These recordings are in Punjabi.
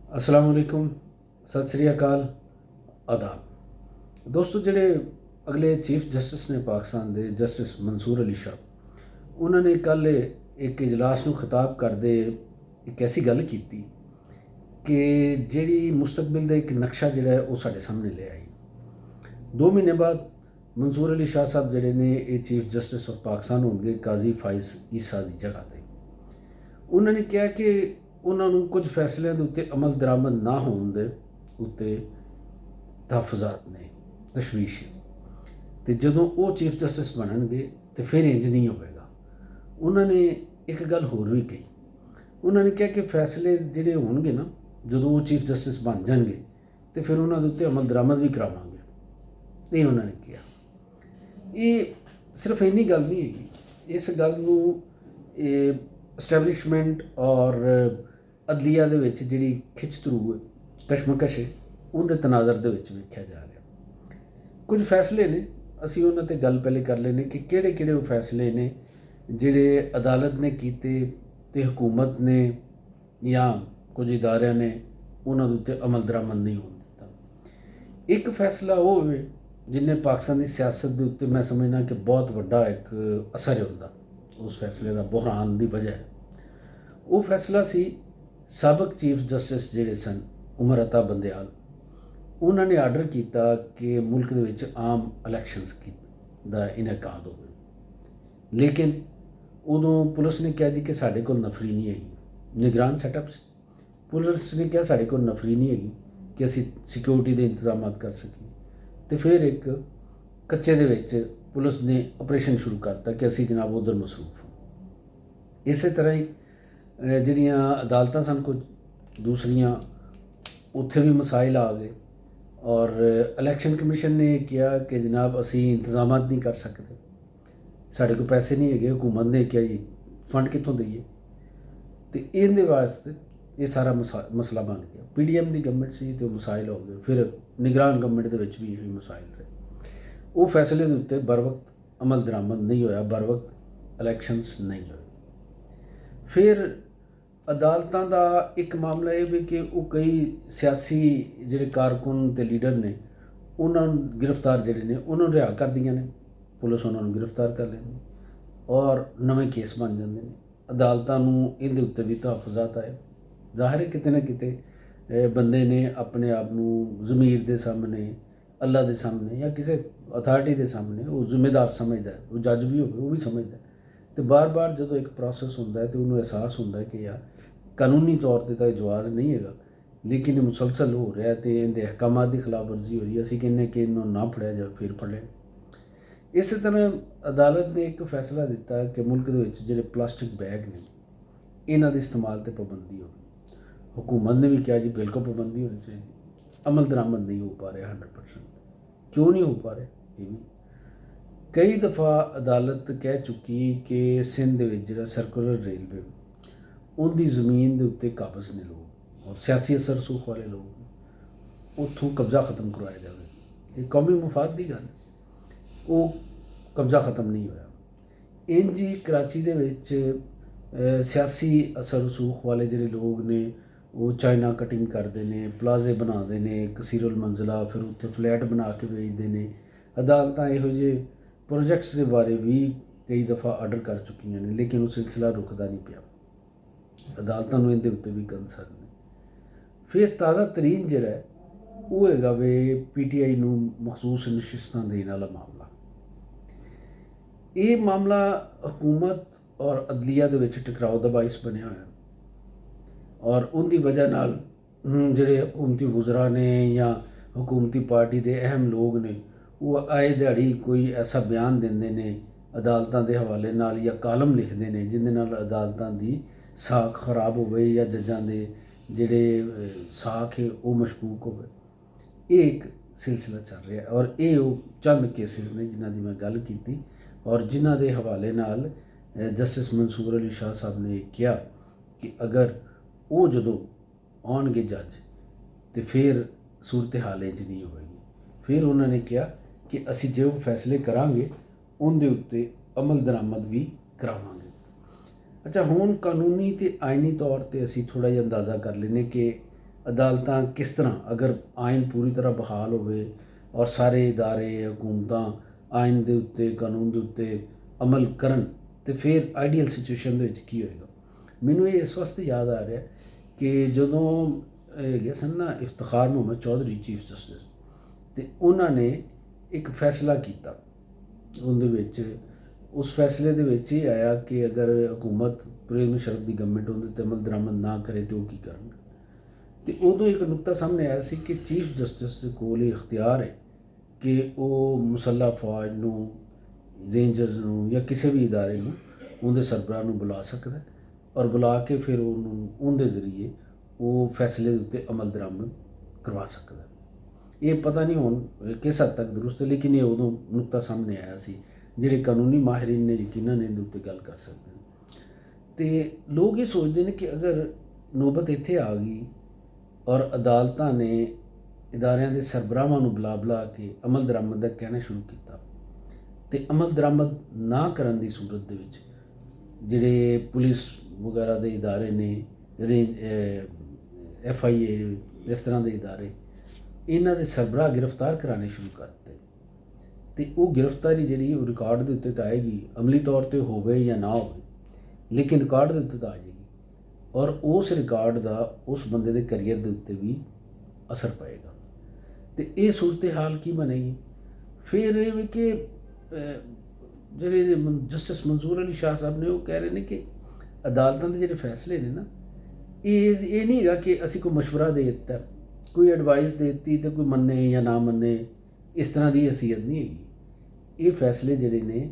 अस्सलाम वालेकुम, सत श्री अकाल, आदाब। दोस्तों, ਜਿਹੜੇ अगले चीफ जस्टिस ने पाकिस्तान ਦੇ जस्टिस मंसूर अली शाह, उन्होंने कल एक इजलास ਨੂੰ ਖਿਤਾਬ ਕਰਦੇ ਇੱਕ ਐਸੀ ਗੱਲ ਕੀਤੀ ਕਿ ਜਿਹੜੀ ਮੁਸਤਕਬਲ ਦਾ ਇੱਕ ਨਕਸ਼ਾ ਜਿਹੜਾ ਹੈ ਉਹ ਸਾਡੇ ਸਾਹਮਣੇ ਲੈ ਆਈ। 2 ਮਹੀਨੇ ਬਾਅਦ मंसूर अली शाह साहब ਜਿਹੜੇ ਨੇ ਇਹ ਚੀਫ ਜਸਟਿਸ ਆਫ ਪਾਕਿਸਤਾਨ ਹੋਣਗੇ ਕਾਜ਼ੀ ਫਾਇਜ਼ ਈਸਾ ਦੀ ਜਗ੍ਹਾ 'ਤੇ। ਉਹਨਾਂ ਨੇ ਕਿਹਾ ਕਿ ਉਹਨਾਂ ਨੂੰ ਕੁਝ ਫੈਸਲਿਆਂ ਦੇ ਉੱਤੇ ਅਮਲ ਦਰਾਮਦ ਨਾ ਹੋਣ ਦੇ ਉੱਤੇ ਤਹਫਜ਼ਾਤ ਨੇ, ਤਸ਼ਵੀਸ਼ ਹੈ, ਅਤੇ ਜਦੋਂ ਉਹ ਚੀਫ ਜਸਟਿਸ ਬਣਨਗੇ ਤਾਂ ਫਿਰ ਇੰਜ ਨਹੀਂ ਹੋਵੇਗਾ। ਉਹਨਾਂ ਨੇ ਇੱਕ ਗੱਲ ਹੋਰ ਵੀ ਕਹੀ। ਉਹਨਾਂ ਨੇ ਕਿਹਾ ਕਿ ਫੈਸਲੇ ਜਿਹੜੇ ਹੋਣਗੇ ਨਾ, ਜਦੋਂ ਉਹ ਚੀਫ ਜਸਟਿਸ ਬਣ ਜਾਣਗੇ ਅਤੇ ਫਿਰ ਉਹਨਾਂ ਦੇ ਉੱਤੇ ਅਮਲ ਦਰਾਮਦ ਵੀ ਕਰਾਵਾਂਗੇ। ਇਹ ਉਹਨਾਂ ਨੇ ਕਿਹਾ। ਇਹ ਸਿਰਫ ਇੰਨੀ ਗੱਲ ਨਹੀਂ ਹੈਗੀ, ਇਸ ਗੱਲ ਨੂੰ ਐਸਟੈਬਲਿਸ਼ਮੈਂਟ ਔਰ ਅਦਲੀਆ ਦੇ ਵਿੱਚ ਜਿਹੜੀ ਖਿੱਚਤਰੂ ਹੈ, ਕਸ਼ਮਕਸ਼ ਹੈ, ਉਹਦੇ ਤਨਾਜ਼ਰ ਦੇ ਵਿੱਚ ਵੇਖਿਆ ਜਾ ਰਿਹਾ। ਕੁਝ ਫੈਸਲੇ ਨੇ, ਅਸੀਂ ਉਹਨਾਂ 'ਤੇ ਗੱਲ ਪਹਿਲੇ ਕਰ ਲੈਂਦੇ ਕਿ ਕਿਹੜੇ ਕਿਹੜੇ ਉਹ ਫੈਸਲੇ ਨੇ ਜਿਹੜੇ ਅਦਾਲਤ ਨੇ ਕੀਤੇ ਅਤੇ ਹਕੂਮਤ ਨੇ ਜਾਂ ਕੁਝ ਇਦਾਰਿਆਂ ਨੇ ਉਹਨਾਂ ਦੇ ਉੱਤੇ ਅਮਲ ਦਰਾਮਦ ਨਹੀਂ ਹੋਣ ਦਿੱਤਾ। ਇੱਕ ਫੈਸਲਾ ਉਹ ਹੋਵੇ ਜਿਹਨੇ ਪਾਕਿਸਤਾਨ ਦੀ ਸਿਆਸਤ ਦੇ ਉੱਤੇ ਮੈਂ ਸਮਝਦਾ ਕਿ ਬਹੁਤ ਵੱਡਾ ਇੱਕ ਅਸਰ ਹੁੰਦਾ, ਉਸ ਫੈਸਲੇ ਦਾ ਬੁਹਰਾਨ ਦੀ ਵਜ੍ਹਾ ਹੈ। ਉਹ ਫੈਸਲਾ ਸੀ ਸਾਬਕ ਚੀਫ ਜਸਟਿਸ ਜਿਹੜੇ ਸਨ ਉਮਰ ਅਤਾ ਬੰਦਿਆਲ, ਉਹਨਾਂ ਨੇ ਆਰਡਰ ਕੀਤਾ ਕਿ ਮੁਲਕ ਦੇ ਵਿੱਚ ਆਮ ਇਲੈਕਸ਼ਨਸ ਦਾ ਇਨਕਾਦ ਹੋਵੇ। ਲੇਕਿਨ ਉਦੋਂ ਪੁਲਿਸ ਨੇ ਕਿਹਾ ਜੀ ਕਿ ਸਾਡੇ ਕੋਲ ਨਫਰੀ ਨਹੀਂ ਹੈਗੀ, ਨਿਗਰਾਨ ਸੈਟਅਪ ਸੀ। ਪੁਲਿਸ ਨੇ ਕਿਹਾ ਸਾਡੇ ਕੋਲ ਨਫਰੀ ਨਹੀਂ ਹੈਗੀ ਕਿ ਅਸੀਂ ਸਿਕਿਉਰਿਟੀ ਦੇ ਇੰਤਜ਼ਾਮਾਤ ਕਰ ਸਕੀਏ, ਅਤੇ ਫਿਰ ਇੱਕ ਕੱਚੇ ਦੇ ਵਿੱਚ ਪੁਲਿਸ ਨੇ ਆਪਰੇਸ਼ਨ ਸ਼ੁਰੂ ਕਰਤਾ ਕਿ ਅਸੀਂ ਜਨਾਬ ਉੱਧਰ ਮਸਰੂਫ ਹਾਂ। ਇਸੇ ਤਰ੍ਹਾਂ ਹੀ ਜਿਹੜੀਆਂ ਅਦਾਲਤਾਂ ਸਨ ਕੁਝ ਦੂਸਰੀਆਂ, ਉੱਥੇ ਵੀ ਮਸਾਇਲ ਆ ਗਏ ਔਰ ਇਲੈਕਸ਼ਨ ਕਮਿਸ਼ਨ ਨੇ ਕਿਹਾ ਕਿ ਜਨਾਬ ਅਸੀਂ ਇੰਤਜ਼ਾਮਾਤ ਨਹੀਂ ਕਰ ਸਕਦੇ, ਸਾਡੇ ਕੋਲ ਪੈਸੇ ਨਹੀਂ ਹੈਗੇ। ਹਕੂਮਤ ਨੇ ਕਿਹਾ ਜੀ ਫੰਡ ਕਿੱਥੋਂ ਦਈਏ, ਅਤੇ ਇਹਦੇ ਵਾਸਤੇ ਇਹ ਸਾਰਾ ਮਸਲਾ ਬਣ ਗਿਆ। PDM ਦੀ ਗਵਰਨਮੈਂਟ ਸੀ ਅਤੇ ਉਹ ਮਸਾਇਲ ਹੋ ਗਏ। ਫਿਰ ਨਿਗਰਾਨ ਗਵਰਨਮੈਂਟ ਦੇ ਵਿੱਚ ਵੀ ਇਹੀ ਮਸਾਇਲ ਰਹੇ। ਉਹ ਫੈਸਲੇ ਦੇ ਉੱਤੇ ਬਰ ਵਕਤ ਅਮਲ ਦਰਾਮਦ ਨਹੀਂ ਹੋਇਆ, ਬਰ ਵਕਤ ਇਲੈਕਸ਼ਨਸ ਨਹੀਂ ਹੋਏ। ਫਿਰ ਅਦਾਲਤਾਂ ਦਾ ਇੱਕ ਮਾਮਲਾ ਇਹ ਵੀ ਕਿ ਉਹ ਕਈ ਸਿਆਸੀ ਜਿਹੜੇ ਕਾਰਕੁਨ ਅਤੇ ਲੀਡਰ ਨੇ, ਉਹਨਾਂ ਨੂੰ ਗ੍ਰਿਫਤਾਰ ਜਿਹੜੇ ਨੇ ਉਹਨਾਂ ਨੂੰ ਰਿਹਾਅ ਕਰਦੀਆਂ ਨੇ, ਪੁਲਿਸ ਉਹਨਾਂ ਨੂੰ ਗ੍ਰਿਫਤਾਰ ਕਰ ਲੈਂਦੀ ਔਰ ਨਵੇਂ ਕੇਸ ਬਣ ਜਾਂਦੇ ਨੇ। ਅਦਾਲਤਾਂ ਨੂੰ ਇਹਦੇ ਉੱਤੇ ਵੀ ਤਹਫਜ਼ਾਤ ਆਏ। ਜ਼ਾਹਿਰ ਹੈ ਕਿਤੇ ਨਾ ਕਿਤੇ ਬੰਦੇ ਨੇ ਆਪਣੇ ਆਪ ਨੂੰ ਜ਼ਮੀਰ ਦੇ ਸਾਹਮਣੇ, ਅੱਲਾ ਦੇ ਸਾਹਮਣੇ ਜਾਂ ਕਿਸੇ ਅਥਾਰਟੀ ਦੇ ਸਾਹਮਣੇ ਉਹ ਜ਼ਿੰਮੇਦਾਰ ਸਮਝਦਾ ਹੈ। ਉਹ ਜੱਜ ਵੀ ਹੋਵੇ ਉਹ ਵੀ ਸਮਝਦਾ। ਅਤੇ ਬਾਰ-ਬਾਰ ਜਦੋਂ ਇੱਕ ਪ੍ਰੋਸੈਸ ਹੁੰਦਾ ਹੈ ਅਤੇ ਉਹਨੂੰ ਅਹਿਸਾਸ ਹੁੰਦਾ ਕਿ ਯਾਰ ਕਾਨੂੰਨੀ ਤੌਰ 'ਤੇ ਤਾਂ ਇਹ ਜਵਾਜ਼ ਨਹੀਂ ਹੈਗਾ, ਲੇਕਿਨ ਇਹ ਮੁਸਲਸਲ ਹੋ ਰਿਹਾ ਅਤੇ ਇਹਦੇ ਅਹਿਕਾਮਾਤ ਦੀ ਖਿਲਾਫ ਵਰਜ਼ੀ ਹੋ ਰਹੀ ਹੈ, ਅਸੀਂ ਕਹਿੰਦੇ ਕਿ ਇਹਨੂੰ ਨਾ ਫੜਿਆ ਜਾਵੇ ਫਿਰ ਫੜਿਆ। ਇਸੇ ਤਰ੍ਹਾਂ ਅਦਾਲਤ ਨੇ ਇੱਕ ਫੈਸਲਾ ਦਿੱਤਾ ਕਿ ਮੁਲਕ ਦੇ ਵਿੱਚ ਜਿਹੜੇ ਪਲਾਸਟਿਕ ਬੈਗ ਨੇ ਇਹਨਾਂ ਦੇ ਇਸਤੇਮਾਲ 'ਤੇ ਪਾਬੰਦੀ ਹੋਵੇ। ਹਕੂਮਤ ਨੇ ਵੀ ਕਿਹਾ ਜੀ ਬਿਲਕੁਲ ਪਾਬੰਦੀ ਹੋਣੀ ਚਾਹੀਦੀ। ਅਮਲ ਦਰਾਮਦ ਨਹੀਂ ਹੋ ਪਾ ਰਿਹਾ 100%। ਕਿਉਂ ਨਹੀਂ ਹੋ ਪਾ ਰਿਹਾ? ਇਹ ਵੀ ਕਈ ਦਫਾ ਅਦਾਲਤ ਕਹਿ ਚੁੱਕੀ ਕਿ ਸਿੰਧ ਦੇ ਵਿੱਚ ਜਿਹੜਾ ਸਰਕੂਲਰ ਰੇਲਵੇ ਉਹਦੀ ਜ਼ਮੀਨ ਦੇ ਉੱਤੇ ਕਾਬਜ਼ ਨੇ ਲੋਕ ਔਰ ਸਿਆਸੀ ਅਸਰ ਰਸੂਖ ਵਾਲੇ ਲੋਕ, ਉੱਥੋਂ ਕਬਜ਼ਾ ਖਤਮ ਕਰਵਾਇਆ ਜਾਵੇ। ਇਹ ਕੌਮੀ ਮੁਫਾਦ ਦੀ ਗੱਲ, ਉਹ ਕਬਜ਼ਾ ਖਤਮ ਨਹੀਂ ਹੋਇਆ। ਇੰਝ ਹੀ ਕਰਾਚੀ ਦੇ ਵਿੱਚ ਸਿਆਸੀ ਅਸਰ ਰਸੂਖ ਵਾਲੇ ਜਿਹੜੇ ਲੋਕ ਨੇ ਉਹ ਚਾਈਨਾ ਕਟਿੰਗ ਕਰਦੇ ਨੇ, ਪਲਾਜ਼ੇ ਬਣਾਉਂਦੇ ਨੇ, ਕਸੀਰੁਲ ਮੰਜ਼ਲਾ, ਫਿਰ ਉੱਥੇ ਫਲੈਟ ਬਣਾ ਕੇ ਵੇਚਦੇ ਨੇ। ਅਦਾਲਤਾਂ ਇਹੋ ਜਿਹੇ ਪ੍ਰੋਜੈਕਟਸ ਦੇ ਬਾਰੇ ਵੀ ਕਈ ਦਫਾ ਆਰਡਰ ਕਰ ਚੁੱਕੀਆਂ ਨੇ, ਲੇਕਿਨ ਉਹ ਸਿਲਸਿਲਾ ਰੁਕਦਾ ਨਹੀਂ ਪਿਆ। ਅਦਾਲਤਾਂ ਨੂੰ ਇਹਦੇ ਉੱਤੇ ਵੀ ਕੰਸਰਨ ਨੇ। ਫਿਰ ਤਾਜ਼ਾ ਤਰੀਨ ਜਿਹੜਾ ਹੈ ਉਹ ਹੈਗਾ ਵੇ PTI ਨੂੰ ਮਖਸੂਸ ਨਸ਼ਿਸਤਾਂ ਦੇਣ ਵਾਲਾ ਮਾਮਲਾ। ਇਹ ਮਾਮਲਾ ਹਕੂਮਤ ਔਰ ਅਦਲੀਆ ਦੇ ਵਿੱਚ ਟਕਰਾਓ ਦਾ ਬਾਇਸ ਬਣਿਆ ਹੋਇਆ ਔਰ ਉਹਦੀ ਵਜ੍ਹਾ ਨਾਲ ਜਿਹੜੇ ਹਕੂਮਤੀ ਵਜ਼ਰਾ ਨੇ ਜਾਂ ਹਕੂਮਤੀ ਪਾਰਟੀ ਦੇ ਅਹਿਮ ਲੋਕ ਨੇ, ਉਹ ਆਏ ਦਿਹਾੜੀ ਕੋਈ ਐਸਾ ਬਿਆਨ ਦਿੰਦੇ ਨੇ ਅਦਾਲਤਾਂ ਦੇ ਹਵਾਲੇ ਨਾਲ ਜਾਂ ਕਾਲਮ ਲਿਖਦੇ ਨੇ ਜਿਹਦੇ ਨਾਲ ਅਦਾਲਤਾਂ ਦੀ ਸਾਖ ਖਰਾਬ ਹੋਵੇ ਜਾਂ ਜੱਜਾਂ ਦੇ ਜਿਹੜੇ ਸਾਖ ਹੈ ਉਹ ਮਸ਼ਕੂਕ ਹੋਵੇ। ਇਹ ਇੱਕ ਸਿਲਸਿਲਾ ਚੱਲ ਰਿਹਾ ਔਰ ਇਹ ਉਹ ਚੰਦ ਕੇਸਿਸ ਨੇ ਜਿਨ੍ਹਾਂ ਦੀ ਮੈਂ ਗੱਲ ਕੀਤੀ ਔਰ ਜਿਨ੍ਹਾਂ ਦੇ ਹਵਾਲੇ ਨਾਲ ਜਸਟਿਸ ਮੰਸੂਰ ਅਲੀ ਸ਼ਾਹ ਸਾਹਿਬ ਨੇ ਕਿਹਾ ਕਿ ਅਗਰ ਉਹ ਜਦੋਂ ਆਉਣਗੇ ਜੱਜ ਅਤੇ ਫਿਰ ਸੂਰਤ ਹਾਲ ਇੰਝ ਨਹੀਂ ਹੋਵੇਗੀ। ਫਿਰ ਉਹਨਾਂ ਨੇ ਕਿਹਾ ਕਿ ਅਸੀਂ ਜੋ ਫੈਸਲੇ ਕਰਾਂਗੇ ਉਹਦੇ ਉੱਤੇ ਅਮਲ ਦਰਾਮਦ ਵੀ ਕਰਾਵਾਂਗੇ। ਅੱਛਾ, ਹੁਣ ਕਾਨੂੰਨੀ ਅਤੇ ਆਇਨੀ ਤੌਰ 'ਤੇ ਅਸੀਂ ਥੋੜ੍ਹਾ ਜਿਹਾ ਅੰਦਾਜ਼ਾ ਕਰ ਲੈਂਦੇ ਕਿ ਅਦਾਲਤਾਂ ਕਿਸ ਤਰ੍ਹਾਂ ਅਗਰ ਆਇਨ ਪੂਰੀ ਤਰ੍ਹਾਂ ਬਹਾਲ ਹੋਵੇ ਔਰ ਸਾਰੇ ਇਦਾਰੇ ਹਕੂਮਤਾਂ ਆਇਨ ਦੇ ਉੱਤੇ ਕਾਨੂੰਨ ਦੇ ਉੱਤੇ ਅਮਲ ਕਰਨ ਤੇ ਫਿਰ ਆਈਡੀਅਲ ਸਿਚੁਏਸ਼ਨ ਦੇ ਵਿੱਚ ਕੀ ਹੋਏਗਾ। ਮੈਨੂੰ ਇਹ ਇਸ ਵਾਸਤੇ ਯਾਦ ਆ ਰਿਹਾ ਕਿ ਜਦੋਂ ਹੈਗੇ ਸਨ ਨਾ ਇਫਤਖਾਰ ਮੁਹੰਮਦ ਚੌਧਰੀ ਚੀਫ ਜਸਟਿਸ, ਅਤੇ ਉਹਨਾਂ ਨੇ ਇੱਕ ਫੈਸਲਾ ਕੀਤਾ। ਉਹਦੇ ਵਿੱਚ ਉਸ ਫੈਸਲੇ ਦੇ ਵਿੱਚ ਇਹ ਆਇਆ ਕਿ ਅਗਰ ਹਕੂਮਤ ਪਰਵੇਜ਼ ਮੁਸ਼ੱਰਫ ਦੀ ਗਵਰਨਮੈਂਟ ਉਹਦੇ 'ਤੇ ਅਮਲ ਦਰਾਮਦ ਨਾ ਕਰੇ ਤਾਂ ਉਹ ਕੀ ਕਰਨ। ਅਤੇ ਉਦੋਂ ਇੱਕ ਨੁਕਤਾ ਸਾਹਮਣੇ ਆਇਆ ਸੀ ਕਿ ਚੀਫ ਜਸਟਿਸ ਦੇ ਕੋਲ ਇਹ ਇਖਤਿਆਰ ਹੈ ਕਿ ਉਹ ਮੁਸੱਲ੍ਹਾ ਫੌਜ ਨੂੰ, ਰੇਂਜਰਸ ਨੂੰ ਜਾਂ ਕਿਸੇ ਵੀ ਇਦਾਰੇ ਨੂੰ ਉਹਦੇ ਸਰਬਰਾਹ ਨੂੰ ਬੁਲਾ ਸਕਦਾ ਔਰ ਬੁਲਾ ਕੇ ਫਿਰ ਉਹਨੂੰ ਉਹਦੇ ਜ਼ਰੀਏ ਉਹ ਫੈਸਲੇ ਦੇ ਉੱਤੇ ਅਮਲ ਦਰਾਮਦ ਕਰਵਾ ਸਕਦਾ। ਇਹ ਪਤਾ ਨਹੀਂ ਹੁਣ ਕਿਸ ਹੱਦ ਤੱਕ ਦਰੁਸਤ ਹੈ, ਲੇਕਿਨ ਇਹ ਉਦੋਂ ਨੁਕਤਾ ਸਾਹਮਣੇ ਆਇਆ ਸੀ। ਜਿਹੜੇ ਕਾਨੂੰਨੀ ਮਾਹਿਰੀਨ ਨੇ ਯਕੀਨਨ ਇਹਦੇ ਉੱਤੇ ਗੱਲ ਕਰ ਸਕਦੇ ਨੇ। ਅਤੇ ਲੋਕ ਇਹ ਸੋਚਦੇ ਨੇ ਕਿ ਅਗਰ ਨੌਬਤ ਇੱਥੇ ਆ ਗਈ ਔਰ ਅਦਾਲਤਾਂ ਨੇ ਇਦਾਰਿਆਂ ਦੇ ਸਰਬਰਾਹਾਂ ਨੂੰ ਬੁਲਾ ਕੇ ਅਮਲ ਦਰਾਮਦ ਦਾ ਕਹਿਣਾ ਸ਼ੁਰੂ ਕੀਤਾ, ਅਤੇ ਅਮਲ ਦਰਾਮਦ ਨਾ ਕਰਨ ਦੀ ਸੂਰਤ ਦੇ ਵਿੱਚ ਜਿਹੜੇ ਪੁਲਿਸ ਵਗੈਰਾ ਦੇ ਇਦਾਰੇ ਨੇ, FIA ਇਸ ਤਰ੍ਹਾਂ ਦੇ ਇਦਾਰੇ, ਇਹਨਾਂ ਦੇ ਸਰਬਰਾਹ ਗ੍ਰਿਫਤਾਰ ਕਰਾਉਣੇ ਸ਼ੁਰੂ ਕਰ ਦਿੱਤੇ। ਅਤੇ ਉਹ ਗ੍ਰਿਫਤਾਰੀ ਜਿਹੜੀ ਉਹ ਰਿਕਾਰਡ ਦੇ ਉੱਤੇ ਤਾਂ ਆਏਗੀ, ਅਮਲੀ ਤੌਰ 'ਤੇ ਹੋਵੇ ਜਾਂ ਨਾ ਹੋਵੇ, ਲੇਕਿਨ ਰਿਕਾਰਡ ਦੇ ਉੱਤੇ ਤਾਂ ਆ ਜਾਏਗੀ ਔਰ ਉਸ ਰਿਕਾਰਡ ਦਾ ਉਸ ਬੰਦੇ ਦੇ ਕਰੀਅਰ ਦੇ ਉੱਤੇ ਵੀ ਅਸਰ ਪਏਗਾ। ਅਤੇ ਇਹ ਸੂਰਤ ਹਾਲ ਕੀ ਬਣੇਗੀ ਫਿਰ ਇਹ ਵੀ ਕਿ ਜਿਹੜੇ ਜਸਟਿਸ ਮਨਜ਼ੂਰ ਅਲੀ ਸ਼ਾਹ ਸਾਹਿਬ ਨੇ ਉਹ ਕਹਿ ਰਹੇ ਨੇ ਕਿ ਅਦਾਲਤਾਂ ਦੇ ਜਿਹੜੇ ਫੈਸਲੇ ਨੇ ਨਾ, ਇਹ ਨਹੀਂ ਹੈਗਾ ਕਿ ਅਸੀਂ ਕੋਈ ਮਸ਼ਵਰਾ ਦੇ ਦਿੱਤਾ, ਕੋਈ ਐਡਵਾਈਸ ਦੇ ਦਿੱਤੀ ਅਤੇ ਕੋਈ ਮੰਨੇ ਜਾਂ ਨਾ ਮੰਨੇ, ਇਸ ਤਰ੍ਹਾਂ ਦੀ ਹਸੀਅਤ ਨਹੀਂ ਹੈਗੀ। ਇਹ ਫੈਸਲੇ ਜਿਹੜੇ ਨੇ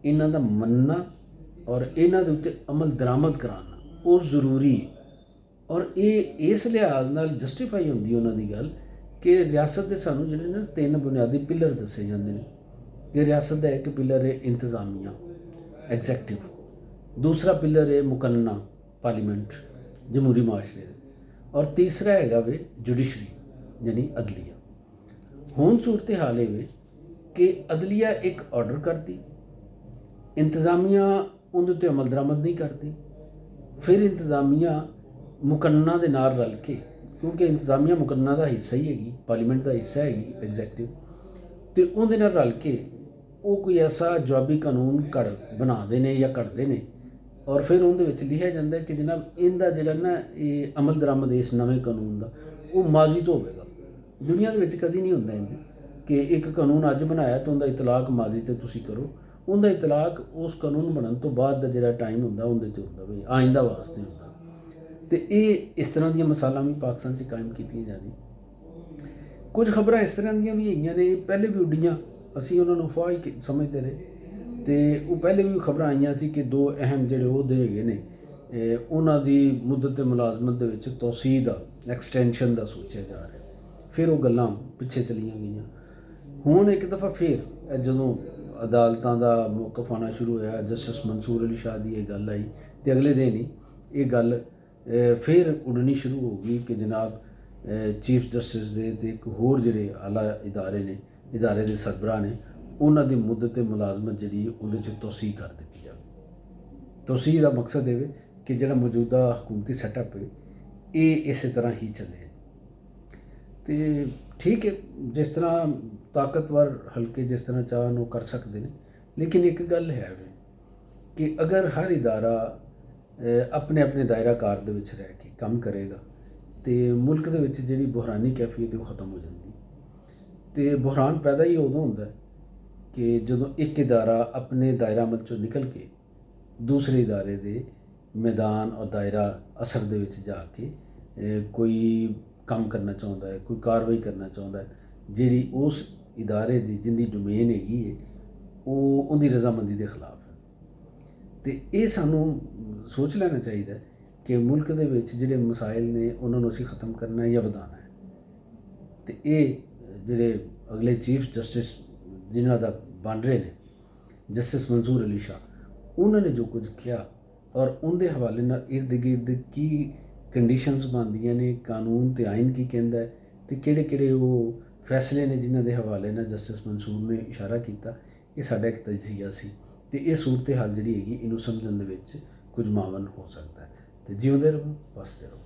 ਇਹਨਾਂ ਦਾ ਮੰਨਣਾ ਔਰ ਇਹਨਾਂ ਦੇ ਉੱਤੇ ਅਮਲ ਦਰਾਮਦ ਕਰਾਉਣਾ ਉਹ ਜ਼ਰੂਰੀ ਹੈ। ਔਰ ਇਹ ਇਸ ਲਿਹਾਜ਼ ਨਾਲ ਜਸਟੀਫਾਈ ਹੁੰਦੀ ਉਹਨਾਂ ਦੀ ਗੱਲ ਕਿ ਰਿਆਸਤ ਦੇ ਸਾਨੂੰ ਜਿਹੜੇ ਨੇ 3 ਬੁਨਿਆਦੀ ਪਿਲਰ ਦੱਸੇ ਜਾਂਦੇ ਨੇ ਕਿ ਰਿਆਸਤ ਦਾ ਇੱਕ ਪਿਲਰ ਹੈ ਇੰਤਜ਼ਾਮੀਆ, ਐਗਜ਼ੈਕਟਿਵ, ਦੂਸਰਾ ਪਿਲਰ ਹੈ ਮੁਕੰਨਾ, ਪਾਰਲੀਮੈਂਟ, ਜਮਹੂਰੀ ਮਾਸ਼ਰੇ ਦੇ, ਔਰ ਤੀਸਰਾ ਹੈਗਾ ਵੇ ਜੁਡੀਸ਼ਰੀ ਯਾਨੀ ਅਦਲੀਆ। ਹੁਣ ਸੂਰਤ ਹਾਲ ਇਹ ਵੇ ਕਿ ਅਦਲੀਆ ਇੱਕ ਆਰਡਰ ਕਰਦੀ, ਇੰਤਜ਼ਾਮੀਆ ਉਹਦੇ ਉੱਤੇ ਅਮਲ ਦਰਾਮਦ ਨਹੀਂ ਕਰਦੀ, ਫਿਰ ਇੰਤਜ਼ਾਮੀਆ ਮੁਕੰਨਾ ਦੇ ਨਾਲ ਰਲ ਕੇ, ਕਿਉਂਕਿ ਇੰਤਜ਼ਾਮੀਆ ਮੁਕੰਨਾ ਦਾ ਹਿੱਸਾ ਹੀ ਹੈਗੀ, ਪਾਰਲੀਮੈਂਟ ਦਾ ਹਿੱਸਾ ਹੈਗੀ ਐਗਜ਼ੈਕਟਿਵ, ਅਤੇ ਉਹਦੇ ਨਾਲ ਰਲ ਕੇ ਉਹ ਕੋਈ ਐਸਾ ਜਵਾਬੀ ਕਾਨੂੰਨ ਬਣਾਉਂਦੇ ਨੇ ਜਾਂ ਘੜਦੇ ਨੇ ਔਰ ਫਿਰ ਉਹਦੇ ਵਿੱਚ ਲਿਖਿਆ ਜਾਂਦਾ ਕਿ ਜਨਾਬ ਇਹਦਾ ਜਿਹੜਾ ਨਾ ਇਹ ਅਮਲ ਦਰਾਮਦ ਇਸ ਨਵੇਂ ਕਾਨੂੰਨ ਦਾ ਉਹ ਮਾਜ਼ੀ ਤੋਂ ਹੋਵੇਗਾ। ਦੁਨੀਆ ਦੇ ਵਿੱਚ ਕਦੀ ਨਹੀਂ ਹੁੰਦਾ ਇੰਝ ਕਿ ਇੱਕ ਕਾਨੂੰਨ ਅੱਜ ਬਣਾਇਆ ਤਾਂ ਉਹਦਾ ਇਤਲਾਕ ਮਾਜ਼ੀ 'ਤੇ ਤੁਸੀਂ ਕਰੋ, ਉਹਦਾ ਇਤਲਾਕ ਉਸ ਕਾਨੂੰਨ ਬਣਨ ਤੋਂ ਬਾਅਦ ਦਾ ਜਿਹੜਾ ਟਾਈਮ ਹੁੰਦਾ ਉਹਦੇ 'ਤੇ ਹੁੰਦਾ ਵੀ ਆਇੰਦਾ ਵਾਸਤੇ ਹੁੰਦਾ। ਅਤੇ ਇਹ ਇਸ ਤਰ੍ਹਾਂ ਦੀਆਂ ਮਿਸਾਲਾਂ ਵੀ ਪਾਕਿਸਤਾਨ 'ਚ ਕਾਇਮ ਕੀਤੀਆਂ ਜਾ ਰਹੀਆਂ। ਕੁਝ ਖਬਰਾਂ ਇਸ ਤਰ੍ਹਾਂ ਦੀਆਂ ਵੀ ਹੈਗੀਆਂ ਨੇ, ਪਹਿਲੇ ਵੀ ਉੱਡੀਆਂ, ਅਸੀਂ ਉਹਨਾਂ ਨੂੰ ਅਫਵਾਹ ਹੀ ਸਮਝਦੇ ਰਹੇ, ਅਤੇ ਉਹ ਪਹਿਲੇ ਵੀ ਖਬਰਾਂ ਆਈਆਂ ਸੀ ਕਿ 2 ਅਹਿਮ ਜਿਹੜੇ ਅਹੁਦੇ ਹੈਗੇ ਨੇ ਉਹਨਾਂ ਦੀ ਮੁੱਦਤ ਮੁਲਾਜ਼ਮਤ ਦੇ ਵਿੱਚ ਤੋਸੀਹ ਦਾ, ਐਕਸਟੈਂਸ਼ਨ ਦਾ ਸੋਚਿਆ ਜਾ ਰਿਹਾ। ਫਿਰ ਉਹ ਗੱਲਾਂ ਪਿੱਛੇ ਚਲੀਆਂ ਗਈਆਂ। ਹੁਣ ਇੱਕ ਦਫਾ ਫਿਰ ਜਦੋਂ ਅਦਾਲਤਾਂ ਦਾ ਮੌਕਫ ਆਉਣਾ ਸ਼ੁਰੂ ਹੋਇਆ, ਜਸਟਿਸ ਮਨਸੂਰ ਅਲੀ ਸ਼ਾਹ ਦੀ ਇਹ ਗੱਲ ਆਈ, ਅਤੇ ਅਗਲੇ ਦਿਨ ਹੀ ਇਹ ਗੱਲ ਫਿਰ ਉੱਡਣੀ ਸ਼ੁਰੂ ਹੋ ਗਈ ਕਿ ਜਨਾਬ ਚੀਫ ਜਸਟਿਸ ਦੇ ਅਤੇ ਇੱਕ ਹੋਰ ਜਿਹੜੇ ਆਲਾ ਇਦਾਰੇ ਨੇ, ਇਦਾਰੇ ਦੇ ਸਰਬਰਾਹ ਨੇ, ਉਹਨਾਂ ਦੀ ਮੁੱਦਤ ਮੁਲਾਜ਼ਮਤ ਜਿਹੜੀ ਉਹਦੇ 'ਚ ਤੋਸੀਹ ਕਰ ਦਿੱਤੀ ਜਾਵੇ। ਤੋਸੀਹ ਦਾ ਮਕਸਦ ਇਹ ਕਿ ਜਿਹੜਾ ਮੌਜੂਦਾ ਹਕੂਮਤੀ ਸੈਟਅਪ ਹੈ ਇਹ ਇਸੇ ਤਰ੍ਹਾਂ ਹੀ ਚੱਲੇ। ਅਤੇ ਠੀਕ ਹੈ, ਜਿਸ ਤਰ੍ਹਾਂ ਤਾਕਤਵਰ ਹਲਕੇ ਜਿਸ ਤਰ੍ਹਾਂ ਚਾਹਣ ਉਹ ਕਰ ਸਕਦੇ ਨੇ, ਲੇਕਿਨ ਇੱਕ ਗੱਲ ਹੈ ਕਿ ਅਗਰ ਹਰ ਇਦਾਰਾ ਆਪਣੇ ਆਪਣੇ ਦਾਇਰਾ ਕਾਰ ਦੇ ਵਿੱਚ ਰਹਿ ਕੇ ਕੰਮ ਕਰੇਗਾ ਅਤੇ ਮੁਲਕ ਦੇ ਵਿੱਚ ਜਿਹੜੀ ਬੁਹਰਾਨੀ ਕੈਫੀਅਤ ਉਹ ਖ਼ਤਮ ਹੋ ਜਾਂਦੀ। ਅਤੇ ਬੁਹਰਾਨ ਪੈਦਾ ਹੀ ਉਦੋਂ ਹੁੰਦਾ ਕਿ ਜਦੋਂ ਇੱਕ ਇਦਾਰਾ ਆਪਣੇ ਦਾਇਰਾ ਅਮਲ 'ਚੋਂ ਨਿਕਲ ਕੇ ਦੂਸਰੇ ਇਦਾਰੇ ਦੇ ਮੈਦਾਨ ਔਰ ਦਾਇਰਾ ਅਸਰ ਦੇ ਵਿੱਚ ਜਾ ਕੇ ਕੋਈ ਕੰਮ ਕਰਨਾ ਚਾਹੁੰਦਾ ਹੈ, ਕੋਈ ਕਾਰਵਾਈ ਕਰਨਾ ਚਾਹੁੰਦਾ ਹੈ ਜਿਹੜੀ ਉਸ ਇਦਾਰੇ ਦੀ ਜਿੰਦੀ ਡੋਮੇਨ ਹੈਗੀ ਹੈ ਉਹ ਉਹਦੀ ਰਜ਼ਾਮੰਦੀ ਦੇ ਖਿਲਾਫ ਹੈ। ਅਤੇ ਇਹ ਸਾਨੂੰ ਸੋਚ ਲੈਣਾ ਚਾਹੀਦਾ ਕਿ ਮੁਲਕ ਦੇ ਵਿੱਚ ਜਿਹੜੇ ਮਸਾਇਲ ਨੇ ਉਹਨਾਂ ਨੂੰ ਅਸੀਂ ਖ਼ਤਮ ਕਰਨਾ ਜਾਂ ਵਧਾਉਣਾ ਹੈ। ਅਤੇ ਇਹ ਜਿਹੜੇ ਅਗਲੇ ਚੀਫ ਜਸਟਿਸ ਜਿਨ੍ਹਾਂ ਦਾ ਬਣ ਰਹੇ ਨੇ, ਜਸਟਿਸ ਮਨਸੂਰ ਅਲੀ ਸ਼ਾਹ, ਉਹਨਾਂ ਨੇ ਜੋ ਕੁਝ ਕਿਹਾ ਔਰ ਉਹਦੇ ਹਵਾਲੇ ਨਾਲ ਇਰਦ ਗਿਰਦ ਕੀ ਕੰਡੀਸ਼ਨਸ ਬਣਦੀਆਂ ਨੇ, ਕਾਨੂੰਨ ਅਤੇ ਆਇਨ ਕੀ ਕਹਿੰਦਾ ਹੈ, ਅਤੇ ਕਿਹੜੇ ਕਿਹੜੇ ਉਹ ਫੈਸਲੇ ਨੇ ਜਿਨ੍ਹਾਂ ਦੇ ਹਵਾਲੇ ਨਾਲ ਜਸਟਿਸ ਮਨਸੂਰ ਨੇ ਇਸ਼ਾਰਾ ਕੀਤਾ, ਇਹ ਸਾਡਾ ਇੱਕ ਤਜਜ਼ੀਆ ਸੀ। ਅਤੇ ਇਹ ਸੂਰਤ ਹਾਲ ਜਿਹੜੀ ਹੈਗੀ ਇਹਨੂੰ ਸਮਝਣ ਦੇ ਵਿੱਚ ਕੁਝ ਮਾਵਨ ਹੋ ਸਕਦਾ ਹੈ। ਅਤੇ ਜਿਉਂਦੇ ਰਹੋ, ਵਸਦੇ ਰਹੋ।